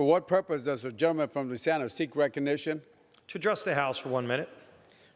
For what purpose does the gentleman from Louisiana seek recognition? To address the House for 1 minute.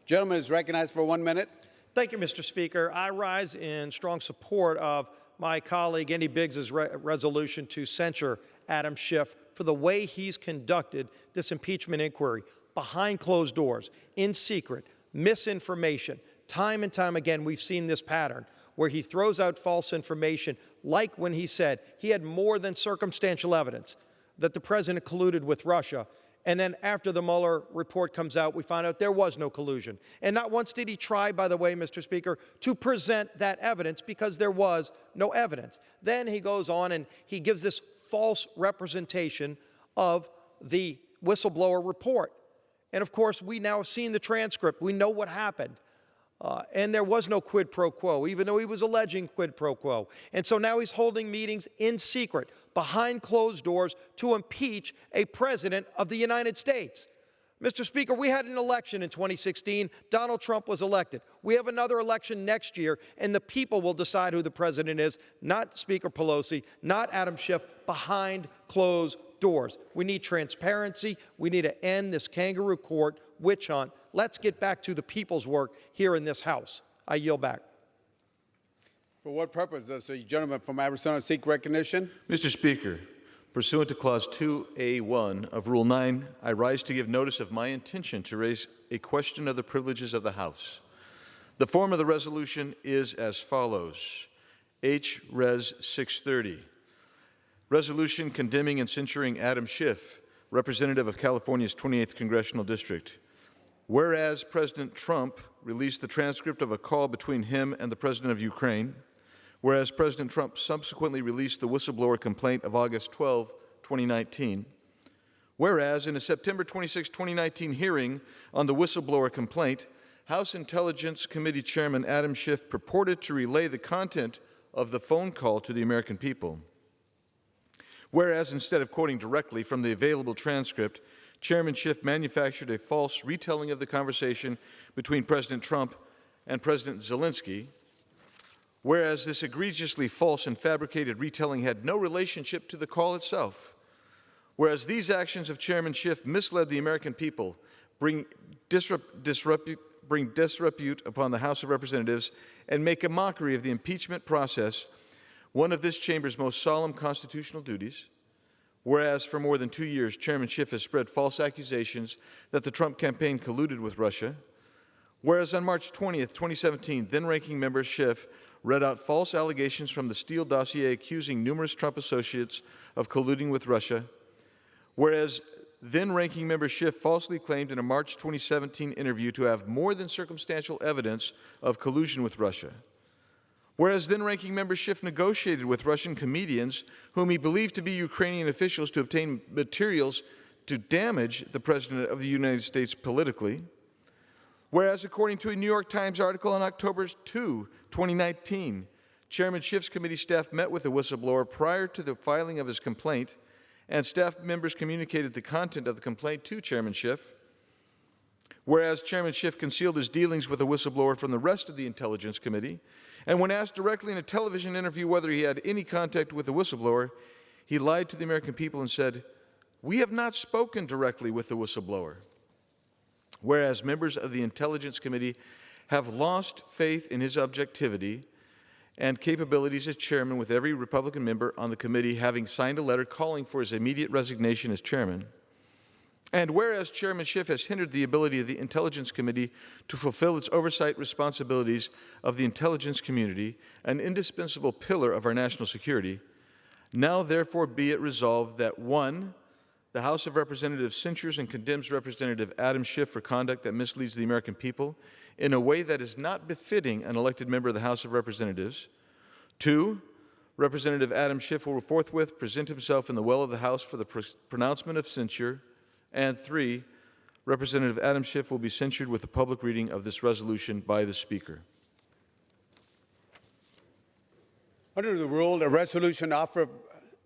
Gentleman is recognized for 1 minute. Thank you, Mr. Speaker. I rise in strong support of my colleague Andy Biggs's resolution to censure Adam Schiff for the way he's conducted this impeachment inquiry behind closed doors, in secret, misinformation. Time and time again, we've seen this pattern where he throws out false information, like when he said he had more than circumstantial evidence that the president colluded with Russia. And then after the Mueller report comes out, we find out there was no collusion. And not once did he try, by the way, Mr. Speaker, to present that evidence because there was no evidence. Then he goes on and he gives this false representation of the whistleblower report. And of course, we now have seen the transcript. We know what happened. And there was no quid pro quo, even though he was alleging quid pro quo. And so now he's holding meetings in secret, behind closed doors, to impeach a president of the United States. Mr. Speaker, we had an election in 2016. Donald Trump was elected. We have another election next year, and the people will decide who the president is, not Speaker Pelosi, not Adam Schiff, behind closed doors. We need transparency. We need to end this kangaroo court witch hunt. Let's get back to the people's work here in this House. I yield back. For what purpose does the gentleman from Arizona seek recognition? Mr. Speaker, pursuant to Clause 2A1 of Rule 9, I rise to give notice of my intention to raise a question of the privileges of the House. The form of the resolution is as follows. H. Res. 630. Resolution condemning and censuring Adam Schiff, representative of California's 28th Congressional District. Whereas President Trump released the transcript of a call between him and the President of Ukraine, whereas President Trump subsequently released the whistleblower complaint of August 12, 2019, whereas in a September 26, 2019 hearing on the whistleblower complaint, House Intelligence Committee Chairman Adam Schiff purported to relay the content of the phone call to the American people. Whereas instead of quoting directly from the available transcript, Chairman Schiff manufactured a false retelling of the conversation between President Trump and President Zelensky, whereas this egregiously false and fabricated retelling had no relationship to the call itself, whereas these actions of Chairman Schiff misled the American people, bring disrepute upon the House of Representatives, and make a mockery of the impeachment process, one of this chamber's most solemn constitutional duties. Whereas for more than 2 years, Chairman Schiff has spread false accusations that the Trump campaign colluded with Russia. Whereas on March 20th, 2017, then-ranking member Schiff read out false allegations from the Steele dossier accusing numerous Trump associates of colluding with Russia. Whereas then-ranking member Schiff falsely claimed in a March 2017 interview to have more than circumstantial evidence of collusion with Russia. Whereas then-ranking member Schiff negotiated with Russian comedians whom he believed to be Ukrainian officials to obtain materials to damage the President of the United States politically. Whereas according to a New York Times article on October 2, 2019, Chairman Schiff's committee staff met with the whistleblower prior to the filing of his complaint, and staff members communicated the content of the complaint to Chairman Schiff. Whereas Chairman Schiff concealed his dealings with the whistleblower from the rest of the Intelligence Committee, and when asked directly in a television interview whether he had any contact with the whistleblower, he lied to the American people and said, "We have not spoken directly with the whistleblower." Whereas members of the Intelligence Committee have lost faith in his objectivity and capabilities as chairman, with every Republican member on the committee having signed a letter calling for his immediate resignation as chairman. And whereas Chairman Schiff has hindered the ability of the Intelligence Committee to fulfill its oversight responsibilities of the intelligence community, an indispensable pillar of our national security, now therefore be it resolved that 1, the House of Representatives censures and condemns Representative Adam Schiff for conduct that misleads the American people in a way that is not befitting an elected member of the House of Representatives. 2, Representative Adam Schiff will forthwith present himself in the well of the House for the pronouncement of censure. And 3, Representative Adam Schiff will be censured with the public reading of this resolution by the Speaker. Under the rule, a resolution offered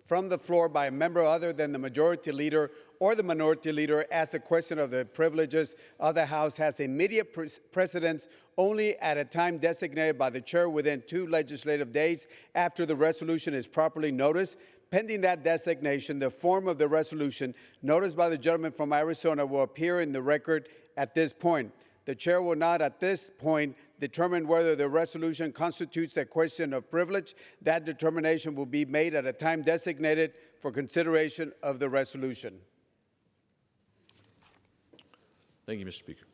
from the floor by a member other than the majority leader or the minority leader as a question of the privileges of the House has immediate precedence only at a time designated by the chair within 2 legislative days after the resolution is properly noticed, Pending that designation, the form of the resolution noticed by the gentleman from Arizona will appear in the record at this point. The chair will not at this point determine whether the resolution constitutes a question of privilege. That determination will be made at a time designated for consideration of the resolution. Thank you, Mr. Speaker.